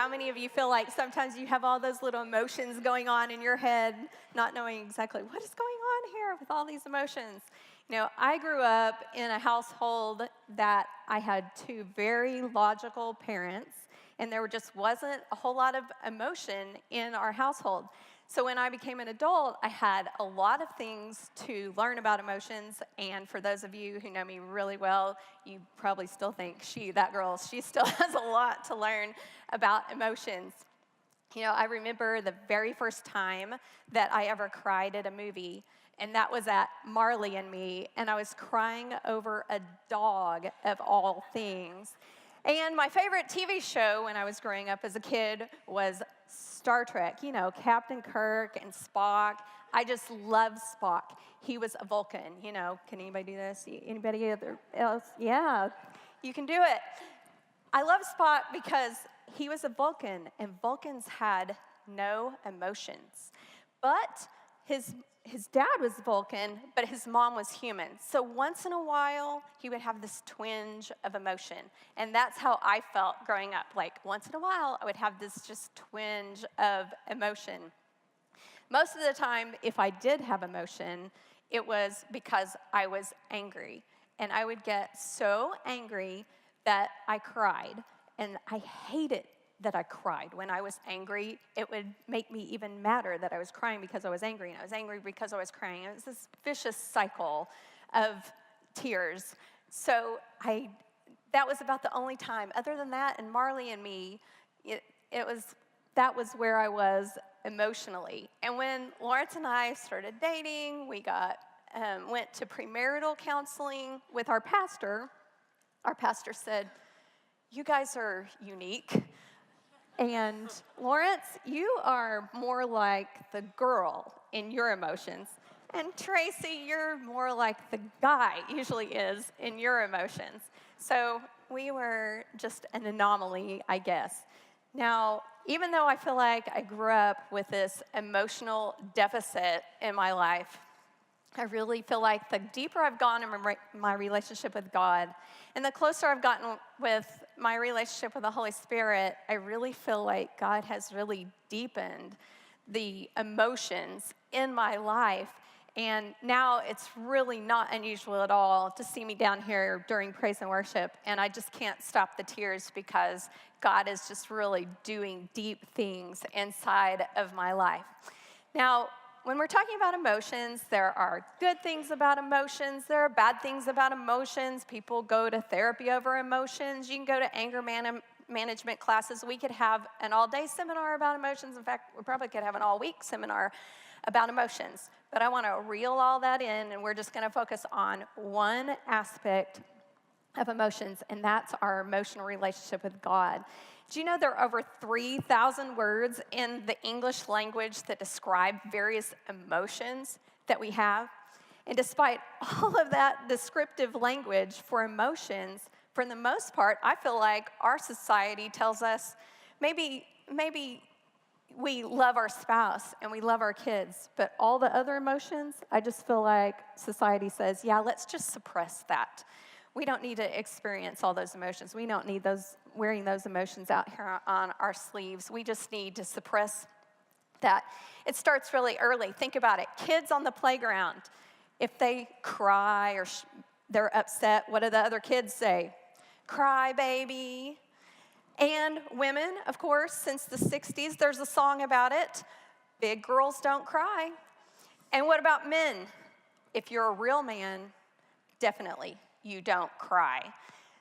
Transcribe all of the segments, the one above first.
How many of you feel like sometimes you have all those little emotions going on in your head, not knowing exactly what is going on here with all these emotions? You know, I grew up in a household that I had two very logical parents, and there just wasn't a whole lot of emotion in our household. So when I became an adult, I had a lot of things to learn about emotions, and for those of you who know me really well, you probably still think that girl, she still has a lot to learn about emotions. You know, I remember the very first time that I ever cried at a movie, and that was at Marley and Me, and I was crying over a dog of all things. And my favorite TV show when I was growing up as a kid was Star Trek, you know, Captain Kirk and Spock. I just loved Spock. He was a Vulcan, you know. Can anybody do this? Anybody else? Yeah, you can do it. I love Spock because he was a Vulcan, and Vulcans had no emotions. But his dad was Vulcan, but his mom was human. So once in a while, he would have this twinge of emotion. And that's how I felt growing up. Like, once in a while, I would have this just twinge of emotion. Most of the time, if I did have emotion, it was because I was angry. And I would get so angry that I cried. And I hated that I cried. When I was angry, it would make me even madder that I was crying because I was angry, and I was angry because I was crying. It was this vicious cycle of tears. So that was about the only time. Other than that, and Marley and Me, that was where I was emotionally. And when Lawrence and I started dating, we went to premarital counseling with our pastor. Our pastor said, "You guys are unique. And Lawrence, you are more like the girl in your emotions. And Tracy, you're more like the guy usually is in your emotions." So we were just an anomaly, I guess. Now, even though I feel like I grew up with this emotional deficit in my life, I really feel like the deeper I've gone in my relationship with God, and the closer I've gotten with my relationship with the Holy Spirit, I really feel like God has really deepened the emotions in my life. And now it's really not unusual at all to see me down here during praise and worship, and I just can't stop the tears because God is just really doing deep things inside of my life. Now, when we're talking about emotions, there are good things about emotions. There are bad things about emotions. People go to therapy over emotions. You can go to anger management classes. We could have an all-day seminar about emotions. In fact, we probably could have an all-week seminar about emotions. But I want to reel all that in, and we're just going to focus on one aspect of emotions, and that's our emotional relationship with God. Do you know there are over 3,000 words in the English language that describe various emotions that we have? And despite all of that descriptive language for emotions, for the most part, I feel like our society tells us maybe we love our spouse and we love our kids, but all the other emotions, I just feel like society says, yeah, let's just suppress that. We don't need to experience all those emotions. We don't need wearing those emotions out here on our sleeves. We just need to suppress that. It starts really early. Think about it. Kids on the playground, if they cry or they're upset, what do the other kids say? Cry, baby. And women, of course, since the 60s, there's a song about it. Big girls don't cry. And what about men? If you're a real man, definitely you don't cry.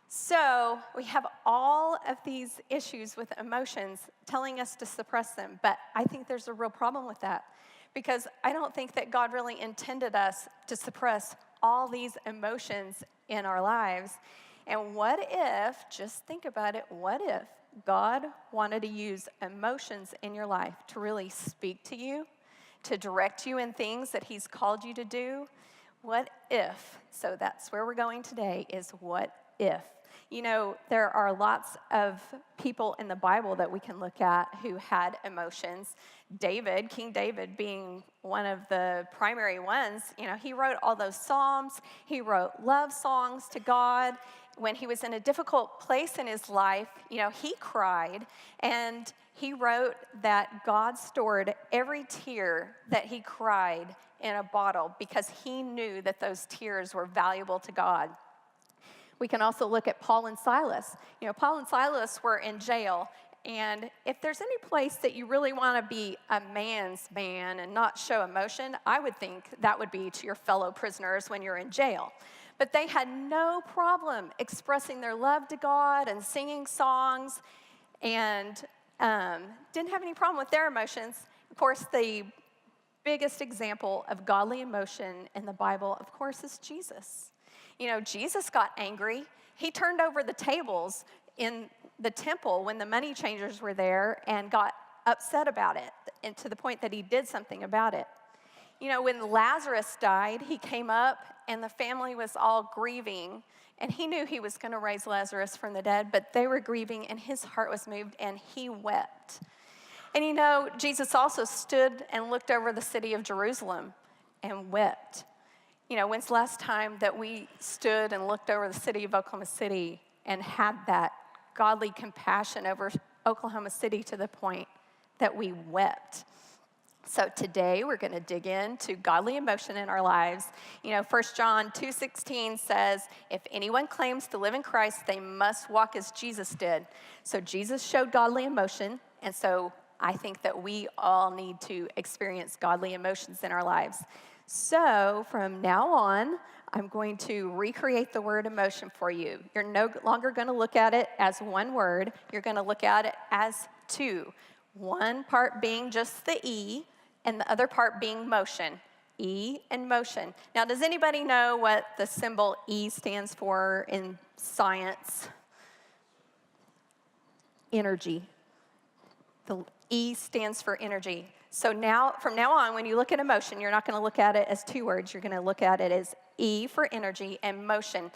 So we have all of these issues with emotions telling us to suppress them, but I think there's a real problem with that because I don't think that God really intended us to suppress all these emotions in our lives. And what if, just think about it, what if God wanted to use emotions in your life to really speak to you, to direct you in things that He's called you to do? What if? So that's where we're going today, is what if. There are lots of people in the Bible that we can look at who had emotions. King David being one of the primary ones, he wrote all those Psalms. He wrote love songs to God. When he was in a difficult place in his life, he cried, and he wrote that God stored every tear that he cried in a bottle because he knew that those tears were valuable to God. We can also look at Paul and Silas. Paul and Silas were in jail, and if there's any place that you really want to be a man's man and not show emotion, I would think that would be to your fellow prisoners when you're in jail. But they had no problem expressing their love to God and singing songs, and didn't have any problem with their emotions. Of course, the biggest example of godly emotion in the Bible, of course, is Jesus. Jesus got angry. He turned over the tables in the temple when the money changers were there and got upset about it, and to the point that he did something about it. When Lazarus died, he came up and the family was all grieving, and he knew he was going to raise Lazarus from the dead, but they were grieving and his heart was moved and he wept. And Jesus also stood and looked over the city of Jerusalem and wept. When's the last time that we stood and looked over the city of Oklahoma City and had that godly compassion over Oklahoma City to the point that we wept? So today we're going to dig into godly emotion in our lives. 1 John 2:16 says, if anyone claims to live in Christ, they must walk as Jesus did. So Jesus showed godly emotion, and so I think that we all need to experience godly emotions in our lives. So from now on, I'm going to recreate the word emotion for you. You're no longer going to look at it as one word. You're going to look at it as two. One part being just the E, and the other part being motion. E and motion. Now, does anybody know what the symbol E stands for in science? Energy. The E stands for energy. So from now on, when you look at emotion, you're not going to look at it as two words. You're going to look at it as E for energy and motion.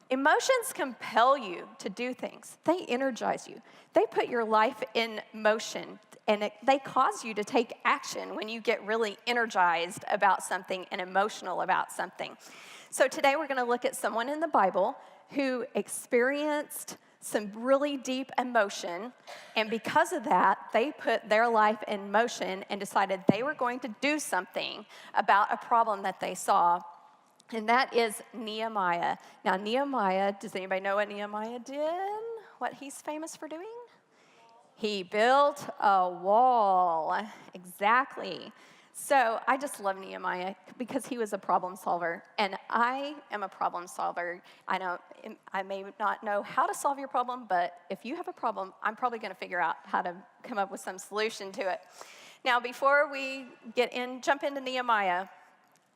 Emotions compel you to do things. They energize you. They put your life in motion, and they cause you to take action when you get really energized about something and emotional about something. So today we're going to look at someone in the Bible who experienced some really deep emotion, and because of that, they put their life in motion and decided they were going to do something about a problem that they saw. And that is Nehemiah. Now, Nehemiah, does anybody know what Nehemiah did? What he's famous for doing? He built a wall. Exactly. So I just love Nehemiah because he was a problem solver. And I am a problem solver. I may not know how to solve your problem, but if you have a problem, I'm probably going to figure out how to come up with some solution to it. Now, before we jump into Nehemiah,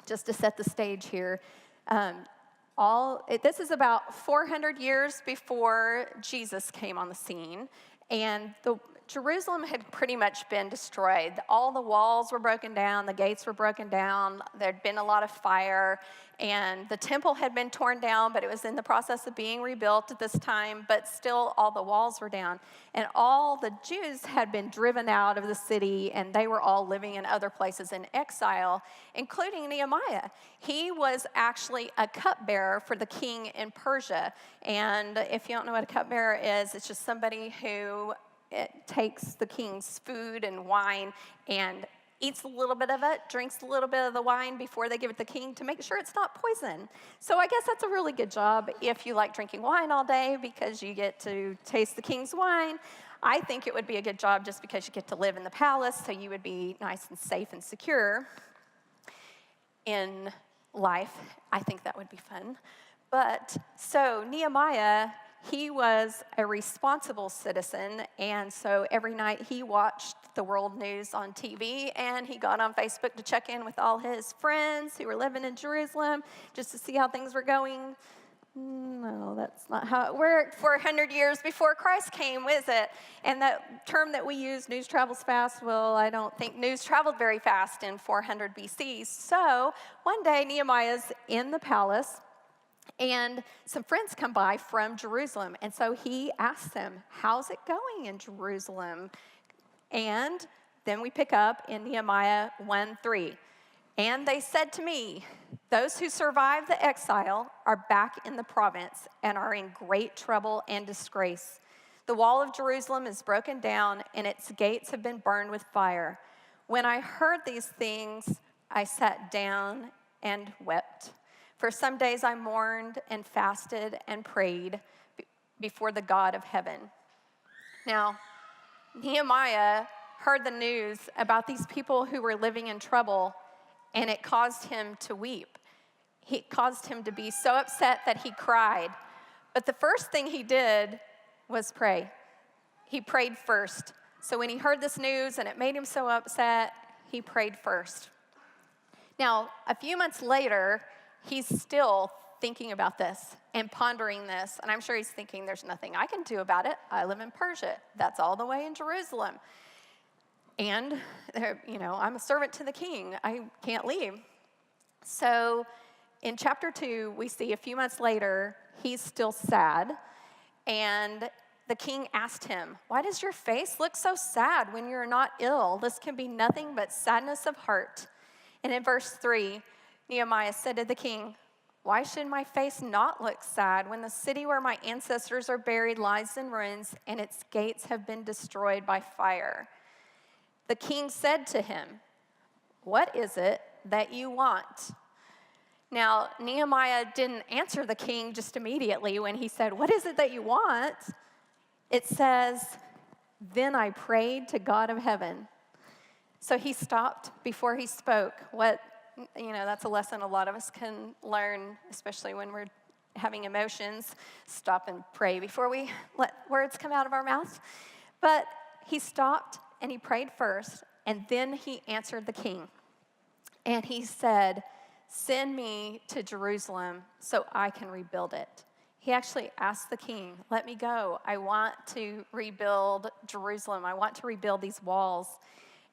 just to set the stage here, this is about 400 years before Jesus came on the scene, and Jerusalem had pretty much been destroyed. All the walls were broken down, the gates were broken down, there'd been a lot of fire, and the temple had been torn down, but it was in the process of being rebuilt at this time, but still all the walls were down. And all the Jews had been driven out of the city, and they were all living in other places in exile, including Nehemiah. He was actually a cupbearer for the king in Persia. And if you don't know what a cupbearer is, it's just somebody who takes the king's food and wine and eats a little bit of it, drinks a little bit of the wine before they give it to the king to make sure it's not poison. So I guess that's a really good job if you like drinking wine all day because you get to taste the king's wine. I think it would be a good job just because you get to live in the palace, so you would be nice and safe and secure in life. I think that would be fun. But so Nehemiah, he was a responsible citizen, and so every night he watched the world news on TV, and he got on Facebook to check in with all his friends who were living in Jerusalem just to see how things were going. No, that's not how it worked. 400 years before Christ came, is it? And that term that we use, news travels fast, well, I don't think news traveled very fast in 400 BC. So one day Nehemiah's in the palace, And some friends come by from Jerusalem. And so he asks them, how's it going in Jerusalem? And then we pick up in Nehemiah 1:3. And they said to me, those who survived the exile are back in the province and are in great trouble and disgrace. The wall of Jerusalem is broken down and its gates have been burned with fire. When I heard these things, I sat down and wept. For some days I mourned and fasted and prayed before the God of heaven. Now, Nehemiah heard the news about these people who were living in trouble, and it caused him to weep. It caused him to be so upset that he cried. But the first thing he did was pray. He prayed first. So when he heard this news and it made him so upset, he prayed first. Now, a few months later, he's still thinking about this and pondering this. And I'm sure he's thinking, there's nothing I can do about it. I live in Persia. That's all the way in Jerusalem. And, I'm a servant to the king. I can't leave. So in chapter 2, we see a few months later, he's still sad. And the king asked him, why does your face look so sad when you're not ill? This can be nothing but sadness of heart. And in verse 3, Nehemiah said to the king, why should my face not look sad when the city where my ancestors are buried lies in ruins and its gates have been destroyed by fire? The king said to him, what is it that you want? Now, Nehemiah didn't answer the king just immediately when he said, what is it that you want? It says, then I prayed to God of heaven. So he stopped before he spoke. That's a lesson a lot of us can learn, especially when we're having emotions. Stop and pray before we let words come out of our mouths. But he stopped and he prayed first, and then he answered the king. And he said, send me to Jerusalem so I can rebuild it. He actually asked the king, let me go. I want to rebuild Jerusalem. I want to rebuild these walls.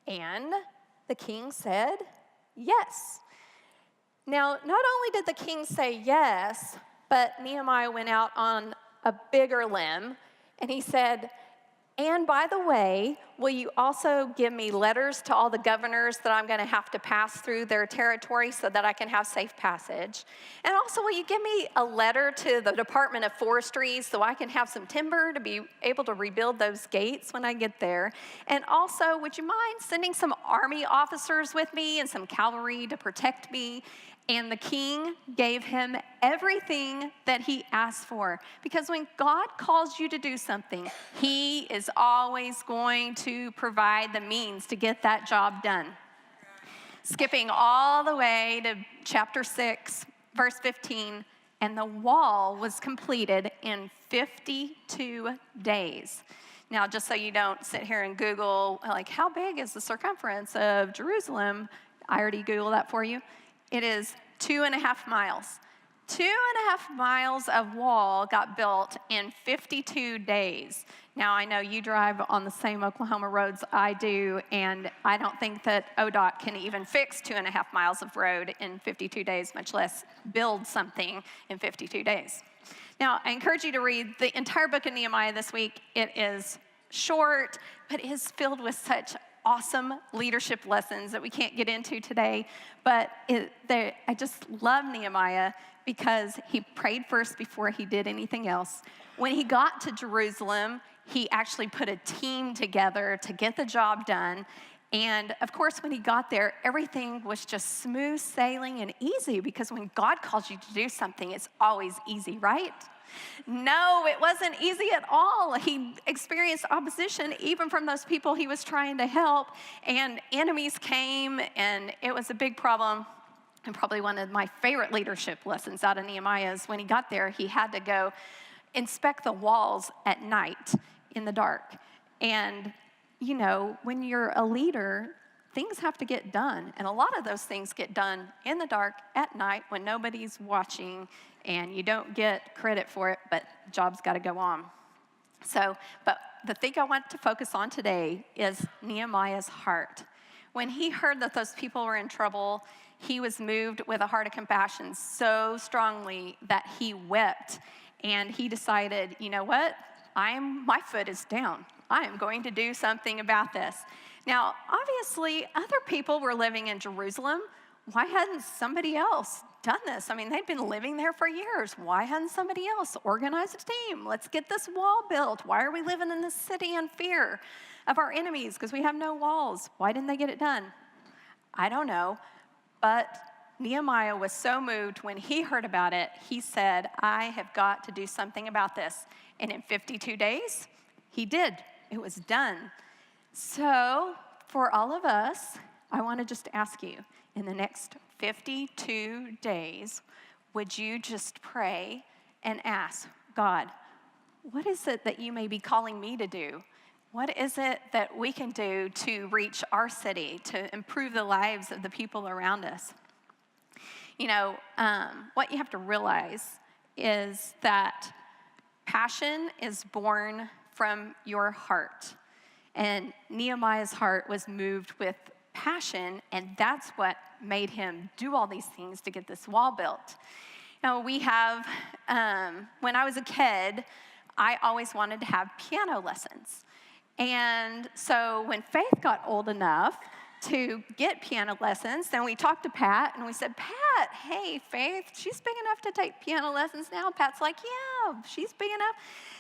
And the king said, yes. Now, not only did the king say yes, but Nehemiah went out on a bigger limb, and he said, and by the way, will you also give me letters to all the governors that I'm going to have to pass through their territory so that I can have safe passage? And also, will you give me a letter to the Department of Forestry so I can have some timber to be able to rebuild those gates when I get there? And also, would you mind sending some army officers with me and some cavalry to protect me? And the king gave him everything that he asked for. Because when God calls you to do something, he is always going to provide the means to get that job done. Skipping all the way to chapter 6, verse 15, and the wall was completed in 52 days. Now, just so you don't sit here and Google, how big is the circumference of Jerusalem? I already Googled that for you. It is 2.5 miles. 2.5 miles of wall got built in 52 days. Now, I know you drive on the same Oklahoma roads I do, and I don't think that ODOT can even fix 2.5 miles of road in 52 days, much less build something in 52 days. Now, I encourage you to read the entire book of Nehemiah this week. It is short, but it is filled with such awesome leadership lessons that we can't get into today. But I just love Nehemiah because he prayed first before he did anything else. When he got to Jerusalem, he actually put a team together to get the job done. And of course, when he got there, everything was just smooth sailing and easy, because when God calls you to do something, it's always easy, right? No, it wasn't easy at all. He experienced opposition even from those people he was trying to help, and enemies came, and it was a big problem. And probably one of my favorite leadership lessons out of Nehemiah is when he got there, he had to go inspect the walls at night in the dark. And, when you're a leader, things have to get done. And a lot of those things get done in the dark at night when nobody's watching, and you don't get credit for it, but job's got to go on. But the thing I want to focus on today is Nehemiah's heart. When he heard that those people were in trouble, he was moved with a heart of compassion so strongly that he wept. And he decided, you know what? My foot is down. I am going to do something about this. Now, obviously, other people were living in Jerusalem. Why hadn't somebody else done this? I mean, they'd been living there for years. Why hadn't somebody else organized a team? Let's get this wall built. Why are we living in this city in fear of our enemies? Because we have no walls. Why didn't they get it done? I don't know. But Nehemiah was so moved when he heard about it, he said, I have got to do something about this. And in 52 days, he did. It was done. So for all of us, I want to just ask you, in the next 52 days, would you just pray and ask, God, what is it that you may be calling me to do? What is it that we can do to reach our city, to improve the lives of the people around us? You know, what you have to realize is that passion is born from your heart. And Nehemiah's heart was moved with passion, and that's what made him do all these things to get this wall built. Now, we have, when I was a kid, I always wanted to have piano lessons. And so when Faith got old enough to get piano lessons, then we talked to Pat, and we said, Pat, hey, Faith, she's big enough to take piano lessons now. Pat's like, yeah, she's big enough.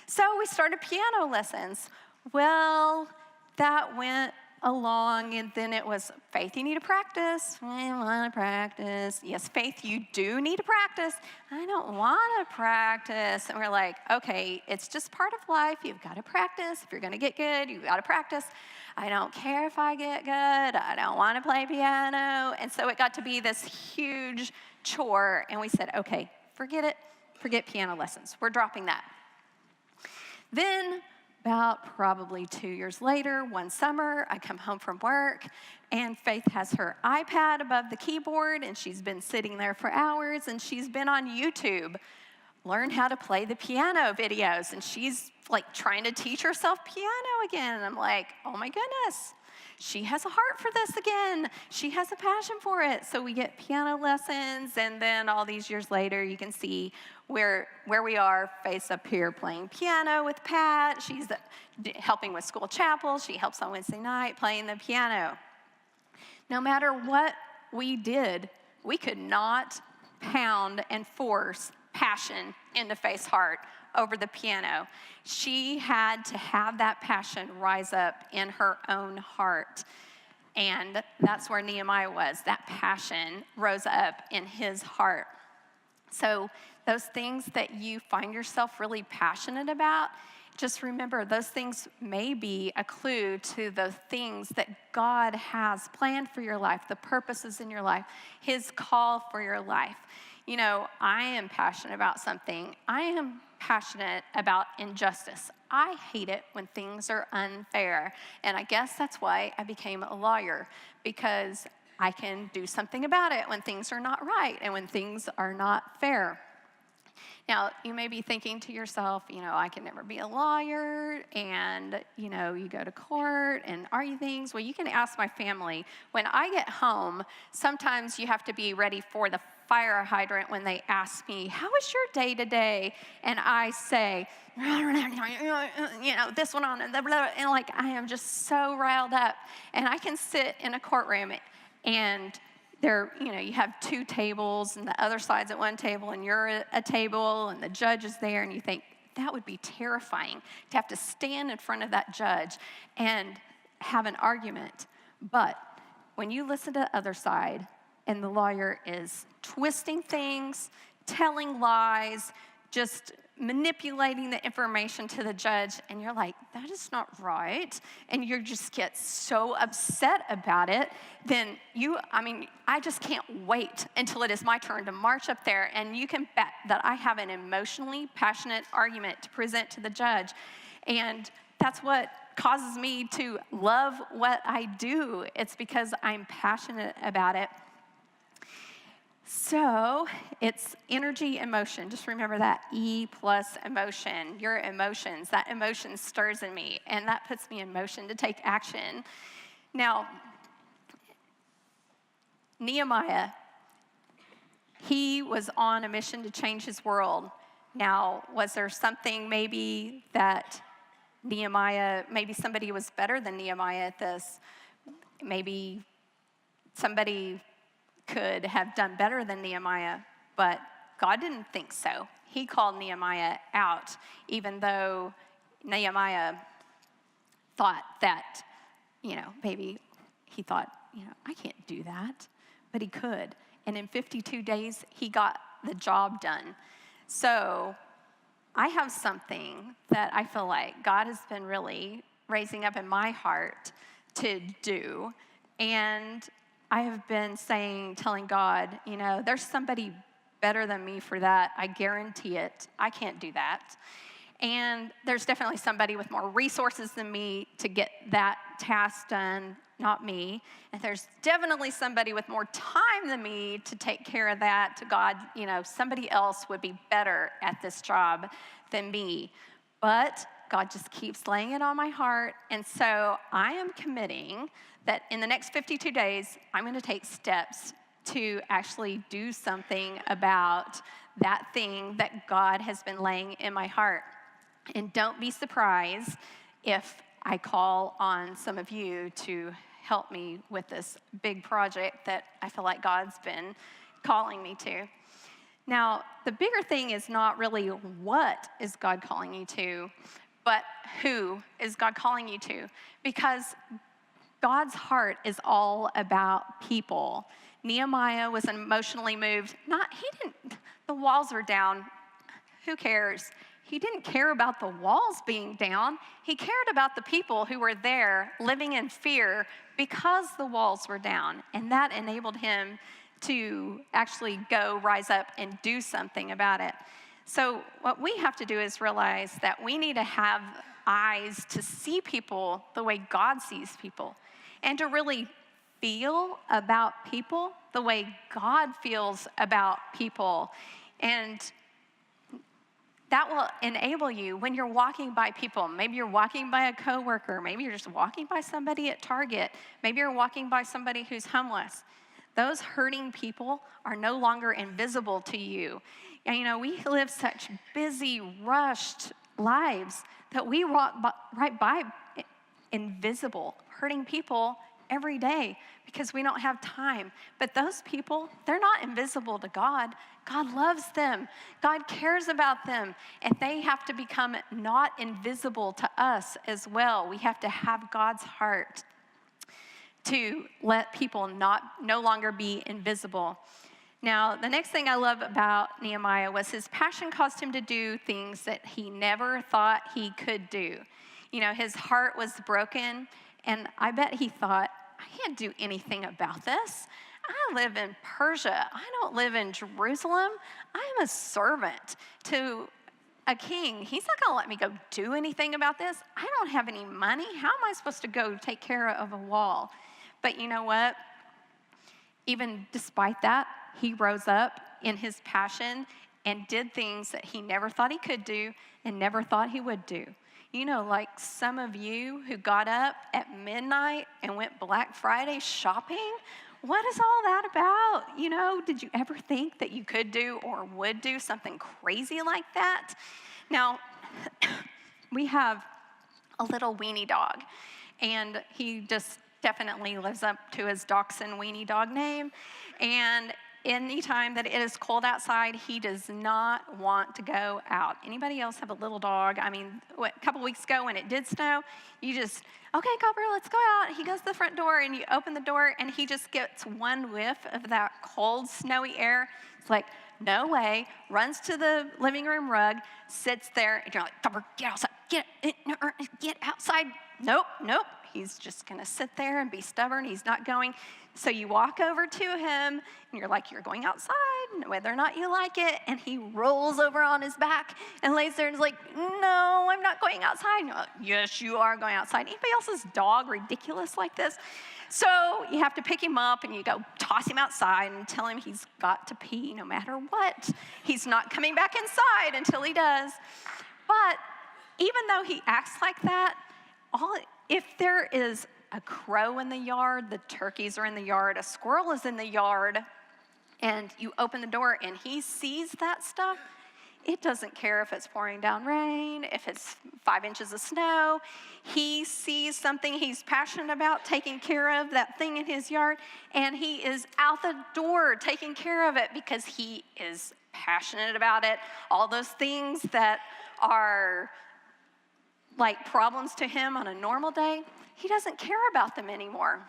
So we started piano lessons. Well, that went along, and then it was, Faith, you need to practice. I want to practice. Yes, Faith, you do need to practice. I don't want to practice. And we're like, okay, it's just part of life. You've got to practice. If you're going to get good, you've got to practice. I don't care if I get good. I don't want to play piano. And so it got to be this huge chore, and we said, okay, forget it. Forget piano lessons. We're dropping that. Then about probably 2 years later, one summer, I come home from work, and Faith has her iPad above the keyboard, and she's been sitting there for hours, and she's been on YouTube, learn how to play the piano videos, and she's like trying to teach herself piano again. And I'm like, oh my goodness, she has a heart for this again. She has a passion for it. So we get piano lessons, and then all these years later, you can see where we are, Faith's up here playing piano with Pat. She's helping with school chapel. She helps on Wednesday night playing the piano. No matter what we did, we could not pound and force passion into Faith's heart over the piano. She had to have that passion rise up in her own heart. And that's where Nehemiah was. That passion rose up in his heart. So those things that you find yourself really passionate about, just remember those things may be a clue to the things that God has planned for your life, the purposes in your life, his call for your life. You know, I am passionate about something. I am passionate about injustice. I hate it when things are unfair. And I guess that's why I became a lawyer, because I can do something about it when things are not right and when things are not fair. Now, you may be thinking to yourself, you know, I can never be a lawyer, and, you know, you go to court and argue things. Well, you can ask my family. When I get home, sometimes you have to be ready for the fire hydrant when they ask me, how was your day today? And I say, you know, this one on, and like I am just so riled up. And I can sit in a courtroom, and there, you know, you have two tables, and the other side's at one table, and you're at a table, and the judge is there, and you think, that would be terrifying to have to stand in front of that judge and have an argument. But when you listen to the other side, and the lawyer is twisting things, telling lies, just manipulating the information to the judge, and you're like, that is not right, and you just get so upset about it, then I just can't wait until it is my turn to march up there, and you can bet that I have an emotionally passionate argument to present to the judge, and that's what causes me to love what I do. It's because I'm passionate about it. So it's energy, emotion. Just remember that E plus emotion, your emotions. That emotion stirs in me, and that puts me in motion to take action. Now, Nehemiah, he was on a mission to change his world. Now, was there something maybe that maybe somebody was better than Nehemiah at this? Maybe somebody could have done better than Nehemiah, but God didn't think so. He called Nehemiah out, even though Nehemiah thought that, maybe he thought, I can't do that, but he could. And in 52 days, he got the job done. So I have something that I feel like God has been really raising up in my heart to do. And I have been telling God, there's somebody better than me for that. I guarantee it. I can't do that. And there's definitely somebody with more resources than me to get that task done, not me. And there's definitely somebody with more time than me to take care of that. To God, somebody else would be better at this job than me. But God just keeps laying it on my heart. And so I am committing that in the next 52 days, I'm going to take steps to actually do something about that thing that God has been laying in my heart. And don't be surprised if I call on some of you to help me with this big project that I feel like God's been calling me to. Now, the bigger thing is not really what is God calling you to, but who is God calling you to? Because God's heart is all about people. Nehemiah was emotionally moved. The walls were down. Who cares? He didn't care about the walls being down. He cared about the people who were there living in fear because the walls were down. And that enabled him to actually rise up and do something about it. So what we have to do is realize that we need to have eyes to see people the way God sees people, and to really feel about people the way God feels about people. And that will enable you when you're walking by people. Maybe you're walking by a coworker. Maybe you're just walking by somebody at Target. Maybe you're walking by somebody who's homeless. Those hurting people are no longer invisible to you. And we live such busy, rushed lives that we walk right by invisible, hurting people every day because we don't have time. But those people, they're not invisible to God. God loves them. God cares about them. And they have to become not invisible to us as well. We have to have God's heart to let people no longer be invisible. Now, the next thing I love about Nehemiah was his passion caused him to do things that he never thought he could do. His heart was broken, and I bet he thought, I can't do anything about this. I live in Persia. I don't live in Jerusalem. I am a servant to a king. He's not going to let me go do anything about this. I don't have any money. How am I supposed to go take care of a wall? But you know what? Even despite that, he rose up in his passion and did things that he never thought he could do and never thought he would do. Like some of you who got up at midnight and went Black Friday shopping. What is all that about? Did you ever think that you could do or would do something crazy like that? Now, we have a little weenie dog, and he just definitely lives up to his Dachshund weenie dog name. And anytime that it is cold outside, he does not want to go out. Anybody else have a little dog? A couple weeks ago when it did snow, you just, okay, Copper, let's go out. He goes to the front door, and you open the door, and he just gets one whiff of that cold, snowy air. It's like, no way. Runs to the living room rug, sits there, and you're like, Copper, get outside. Get outside. Nope. He's just going to sit there and be stubborn. He's not going. So you walk over to him, and you're like, you're going outside, whether or not you like it. And he rolls over on his back and lays there and is like, no, I'm not going outside. And you're like, yes, you are going outside. Anybody else's dog ridiculous like this? So you have to pick him up, and you go toss him outside and tell him he's got to pee no matter what. He's not coming back inside until he does. But even though he acts like that, if there is a crow in the yard, the turkeys are in the yard, a squirrel is in the yard, and you open the door and he sees that stuff, it doesn't care if it's pouring down rain, if it's 5 inches of snow. He sees something he's passionate about, taking care of that thing in his yard, and he is out the door taking care of it because he is passionate about it. All those things that are like problems to him on a normal day, he doesn't care about them anymore.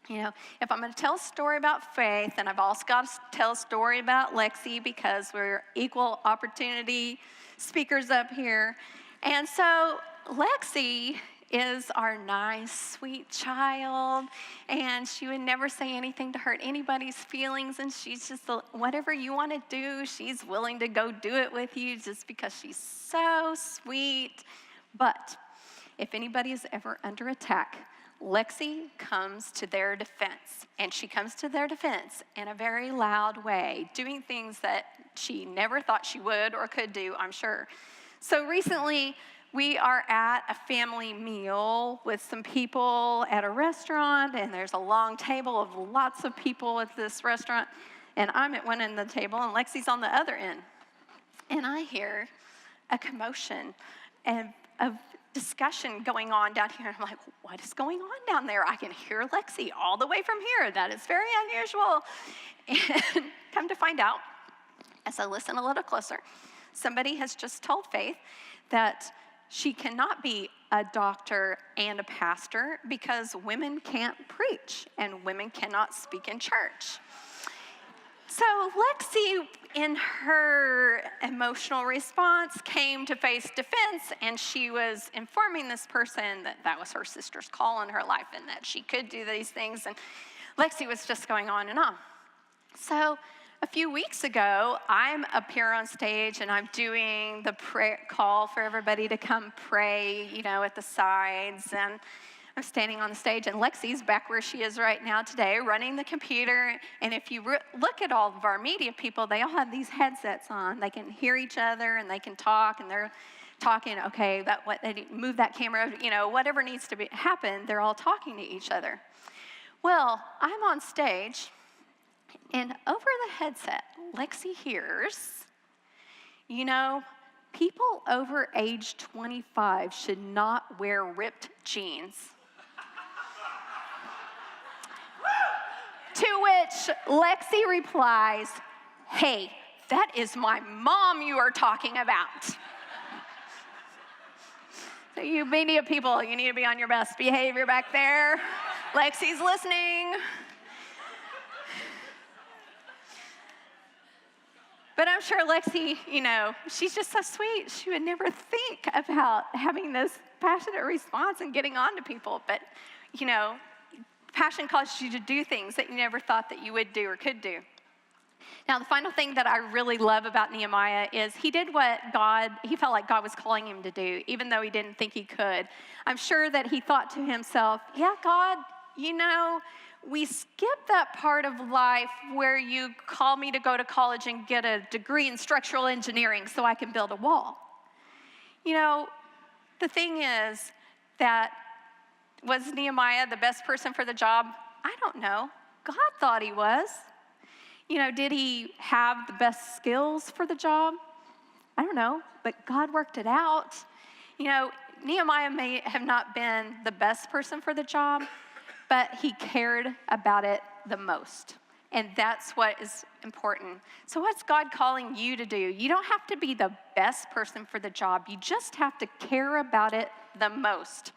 You know, if I'm going to tell a story about faith, then I've also got to tell a story about Lexi because we're equal opportunity speakers up here. And so Lexi is our nice, sweet child, and she would never say anything to hurt anybody's feelings, and she's just, whatever you want to do, she's willing to go do it with you just because she's so sweet. But if anybody is ever under attack, Lexi comes to their defense, and she comes to their defense in a very loud way, doing things that she never thought she would or could do, I'm sure. So recently, we are at a family meal with some people at a restaurant, and there's a long table of lots of people at this restaurant, and I'm at one end of the table, and Lexi's on the other end. And I hear a commotion and of discussion going on down here. And I'm like, what is going on down there? I can hear Lexi all the way from here. That is very unusual. And come to find out, as I listen a little closer, somebody has just told Faith that she cannot be a doctor and a pastor because women can't preach and women cannot speak in church. So Lexi, in her emotional response, came to Faith's defense, and she was informing this person that that was her sister's call in her life and that she could do these things, and Lexi was just going on and on. So a few weeks ago, I'm up here on stage, and I'm doing the prayer call for everybody to come pray, you know, at the sides, and I'm standing on the stage, and Lexi's back where she is right now today, running the computer. And if you look at all of our media people, they all have these headsets on. They can hear each other, and they can talk, and they're talking, okay, they move that camera, you know, whatever needs to happen, they're all talking to each other. Well, I'm on stage, and over the headset, Lexi hears, you know, people over age 25 should not wear ripped jeans. To which Lexi replies, hey, that is my mom you are talking about. So you media people, you need to be on your best behavior back there. Lexi's listening. But I'm sure Lexi, you know, she's just so sweet. She would never think about having this passionate response and getting on to people. But, you know, passion causes you to do things that you never thought that you would do or could do. Now, the final thing that I really love about Nehemiah is he did what he felt like God was calling him to do, even though he didn't think he could. I'm sure that he thought to himself, yeah, God, you know, we skip that part of life where you call me to go to college and get a degree in structural engineering so I can build a wall. You know, the thing is that was Nehemiah the best person for the job? I don't know. God thought he was. You know, did he have the best skills for the job? I don't know, but God worked it out. You know, Nehemiah may have not been the best person for the job, but he cared about it the most. And that's what is important. So what's God calling you to do? You don't have to be the best person for the job. You just have to care about it the most.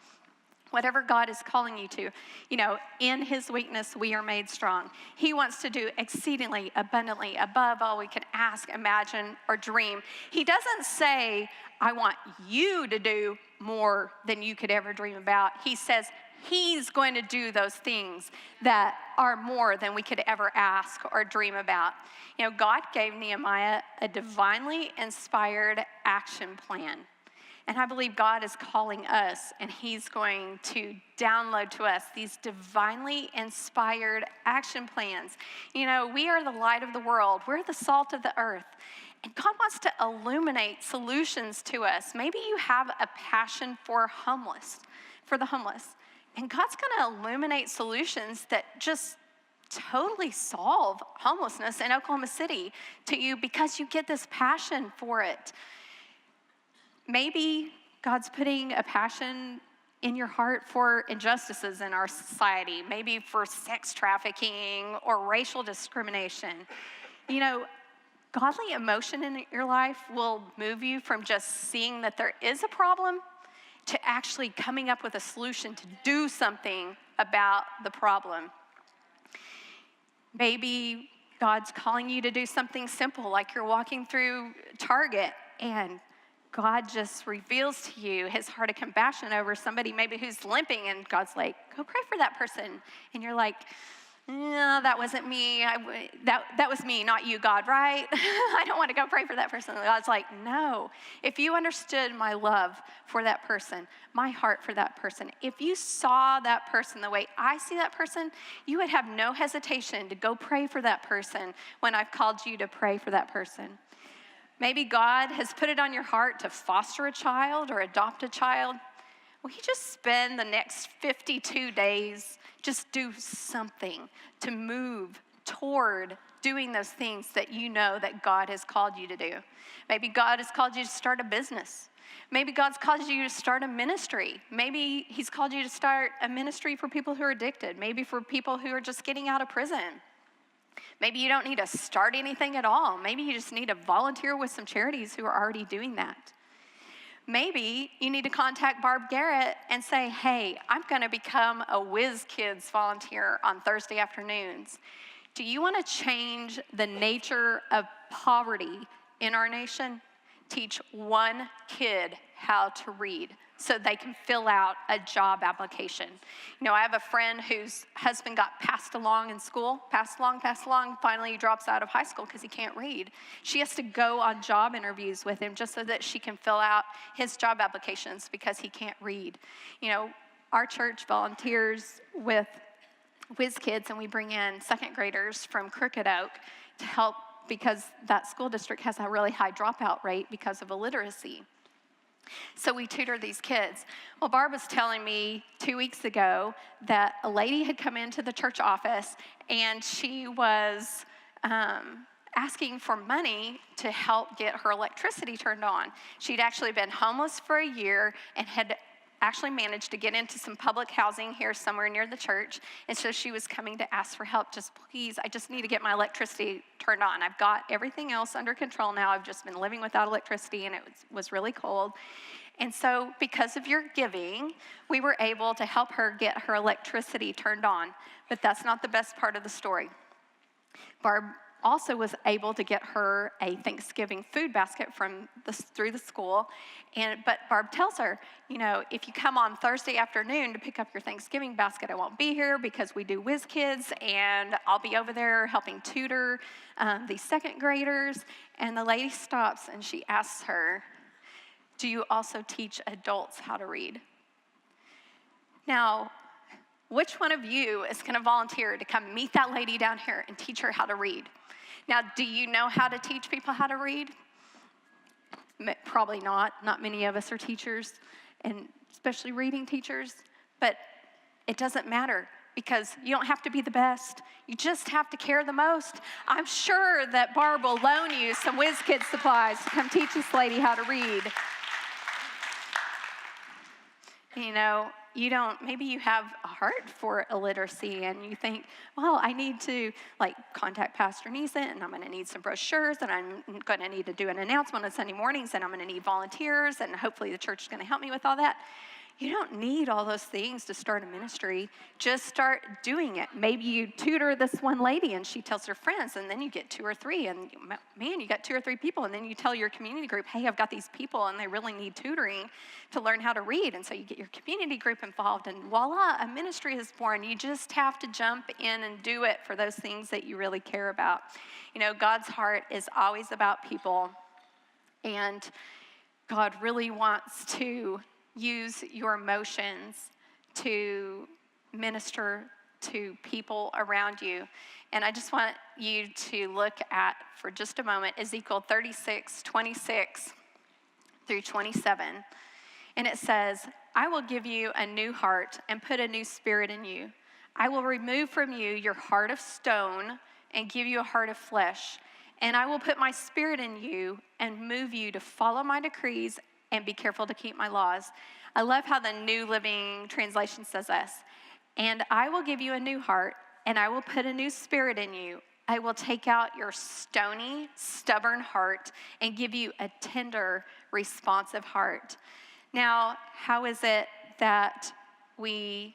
Whatever God is calling you to, you know, in his weakness, we are made strong. He wants to do exceedingly abundantly above all we can ask, imagine, or dream. He doesn't say, I want you to do more than you could ever dream about. He says he's going to do those things that are more than we could ever ask or dream about. You know, God gave Nehemiah a divinely inspired action plan. And I believe God is calling us, and he's going to download to us these divinely inspired action plans. You know, we are the light of the world. We're the salt of the earth. And God wants to illuminate solutions to us. Maybe you have a passion for the homeless. And God's going to illuminate solutions that just totally solve homelessness in Oklahoma City to you because you get this passion for it. Maybe God's putting a passion in your heart for injustices in our society, maybe for sex trafficking or racial discrimination. You know, godly emotion in your life will move you from just seeing that there is a problem to actually coming up with a solution to do something about the problem. Maybe God's calling you to do something simple, like you're walking through Target and God just reveals to you his heart of compassion over somebody maybe who's limping, and God's like, go pray for that person. And you're like, no, that wasn't me. That was me, not you, God, right? I don't want to go pray for that person. And God's like, no. If you understood my love for that person, my heart for that person, if you saw that person the way I see that person, you would have no hesitation to go pray for that person when I've called you to pray for that person. Maybe God has put it on your heart to foster a child or adopt a child. Will you just spend the next 52 days, just do something to move toward doing those things that you know that God has called you to do? Maybe God has called you to start a business. Maybe God's called you to start a ministry. Maybe he's called you to start a ministry for people who are addicted. Maybe for people who are just getting out of prison. Maybe you don't need to start anything at all. Maybe you just need to volunteer with some charities who are already doing that. Maybe you need to contact Barb Garrett and say, hey, I'm going to become a Whiz Kids volunteer on Thursday afternoons. Do you want to change the nature of poverty in our nation? Teach one kid how to read so they can fill out a job application. You know, I have a friend whose husband got passed along in school, passed along, finally he drops out of high school because he can't read. She has to go on job interviews with him just so that she can fill out his job applications because he can't read. You know, our church volunteers with Whiz Kids, and we bring in second graders from Crooked Oak to help because that school district has a really high dropout rate because of illiteracy. So we tutor these kids. Well, Barb was telling me 2 weeks ago that a lady had come into the church office and she was asking for money to help get her electricity turned on. She'd actually been homeless for a year and had actually managed to get into some public housing here somewhere near the church. And so she was coming to ask for help. Just please, I just need to get my electricity turned on. I've got everything else under control now. I've just been living without electricity and it was really cold. And so because of your giving, we were able to help her get her electricity turned on. But that's not the best part of the story. Barb also was able to get her a Thanksgiving food basket through the school. But Barb tells her, you know, if you come on Thursday afternoon to pick up your Thanksgiving basket, I won't be here because we do Whiz Kids, and I'll be over there helping tutor these second graders. And the lady stops and she asks her, do you also teach adults how to read? Now, which one of you is going to volunteer to come meet that lady down here and teach her how to read? Now, do you know how to teach people how to read? Probably not. Not many of us are teachers, and especially reading teachers. But it doesn't matter because you don't have to be the best. You just have to care the most. I'm sure that Barb will loan you some Whiz Kids supplies to come teach this lady how to read. You know, maybe you have a heart for illiteracy and you think, well, I need to contact Pastor Neisent and I'm going to need some brochures and I'm going to need to do an announcement on Sunday mornings and I'm going to need volunteers and hopefully the church is going to help me with all that. You don't need all those things to start a ministry. Just start doing it. Maybe you tutor this one lady and she tells her friends and then you get 2 or 3 and man, you got 2 or 3 people and then you tell your community group, hey, I've got these people and they really need tutoring to learn how to read. And so you get your community group involved and voila, a ministry is born. You just have to jump in and do it for those things that you really care about. You know, God's heart is always about people, and God really wants to use your emotions to minister to people around you. And I just want you to look at, for just a moment, Ezekiel 36, 26 through 27. And it says, I will give you a new heart and put a new spirit in you. I will remove from you your heart of stone and give you a heart of flesh. And I will put my spirit in you and move you to follow my decrees and be careful to keep my laws. I love how the New Living Translation says this. And I will give you a new heart, and I will put a new spirit in you. I will take out your stony, stubborn heart and give you a tender, responsive heart. Now, how is it that we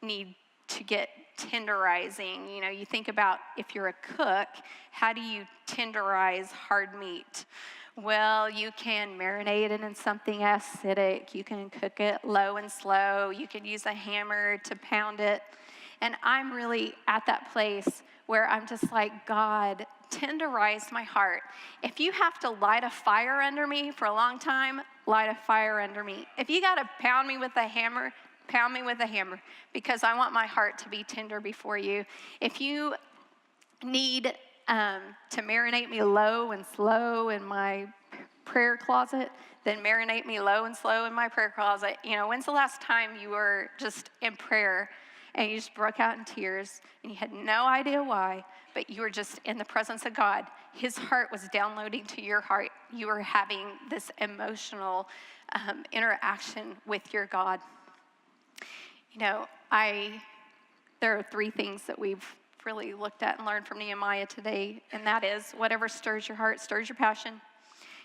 need to get tenderizing? You know, you think about if you're a cook, how do you tenderize hard meat? Well, you can marinate it in something acidic. You can cook it low and slow. You can use a hammer to pound it. And I'm really at that place where I'm just like, God, tenderize my heart. If you have to light a fire under me for a long time, light a fire under me. If you got to pound me with a hammer, pound me with a hammer, because I want my heart to be tender before you. If you need to marinate me low and slow in my prayer closet, then marinate me low and slow in my prayer closet. You know, when's the last time you were just in prayer and you just broke out in tears and you had no idea why, but you were just in the presence of God? His heart was downloading to your heart. You were having this emotional interaction with your God. You know, there are 3 things that we've really looked at and learned from Nehemiah today, and that is whatever stirs your heart, stirs your passion.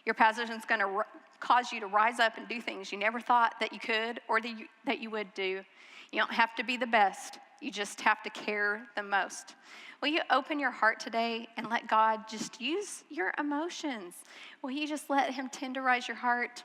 Your passion is going to cause you to rise up and do things you never thought that you could or that you would do. You don't have to be the best. You just have to care the most. Will you open your heart today and let God just use your emotions? Will you just let him tenderize your heart?